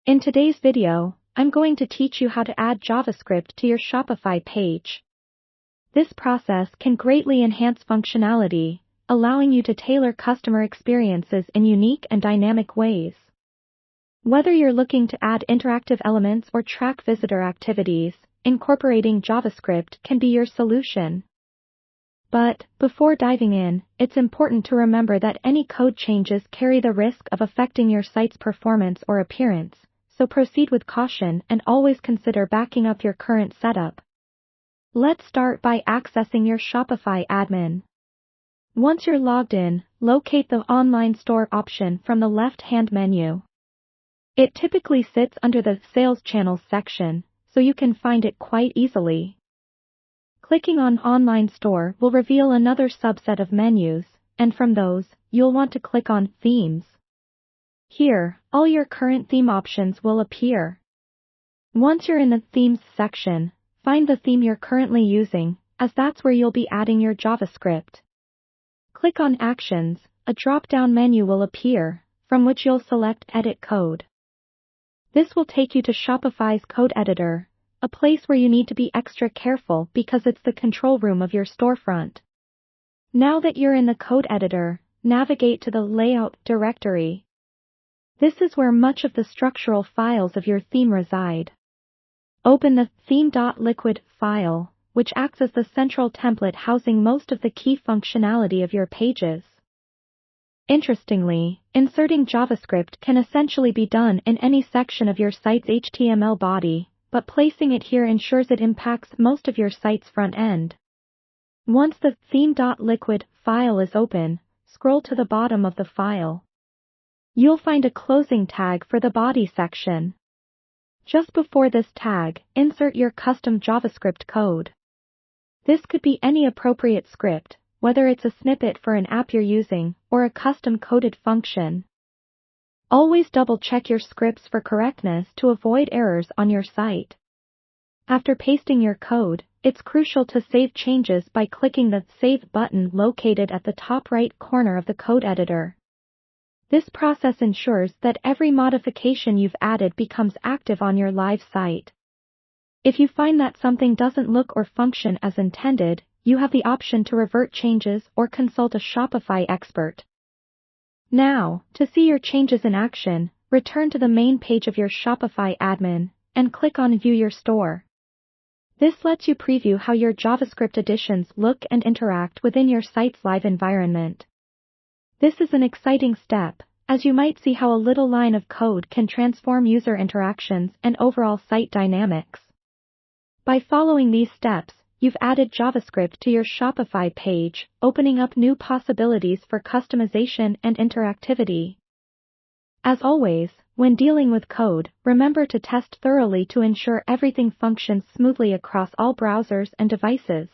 In today's video, I'm going to teach you how to add JavaScript to your Shopify page. This process can greatly enhance functionality, allowing you to tailor customer experiences in unique and dynamic ways. Whether you're looking to add interactive elements or track visitor activities, incorporating JavaScript can be your solution. But, before diving in, it's important to remember that any code changes carry the risk of affecting your site's performance or appearance, so proceed with caution and always consider backing up your current setup. Let's start by accessing your Shopify admin. Once you're logged in, locate the Online Store option from the left-hand menu. It typically sits under the Sales Channels section, so you can find it quite easily. Clicking on Online Store will reveal another subset of menus, and from those, you'll want to click on Themes. Here, all your current theme options will appear. Once you're in the Themes section, find the theme you're currently using, as that's where you'll be adding your JavaScript. Click on Actions, a drop-down menu will appear, from which you'll select Edit Code. This will take you to Shopify's code editor, a place where you need to be extra careful because it's the control room of your storefront. Now that you're in the code editor, navigate to the Layout directory. This is where much of the structural files of your theme reside. Open the theme.liquid file, which acts as the central template housing most of the key functionality of your pages. Interestingly, inserting JavaScript can essentially be done in any section of your site's HTML body, but placing it here ensures it impacts most of your site's front end. Once the theme.liquid file is open, scroll to the bottom of the file. You'll find a closing tag for the body section. Just before this tag, insert your custom JavaScript code. This could be any appropriate script, whether it's a snippet for an app you're using, or a custom-coded function. Always double-check your scripts for correctness to avoid errors on your site. After pasting your code, it's crucial to save changes by clicking the Save button located at the top right corner of the code editor. This process ensures that every modification you've added becomes active on your live site. If you find that something doesn't look or function as intended, you have the option to revert changes or consult a Shopify expert. Now, to see your changes in action, return to the main page of your Shopify admin, and click on View Your Store. This lets you preview how your JavaScript additions look and interact within your site's live environment. This is an exciting step, as you might see how a little line of code can transform user interactions and overall site dynamics. By following these steps, you've added JavaScript to your Shopify page, opening up new possibilities for customization and interactivity. As always, when dealing with code, remember to test thoroughly to ensure everything functions smoothly across all browsers and devices.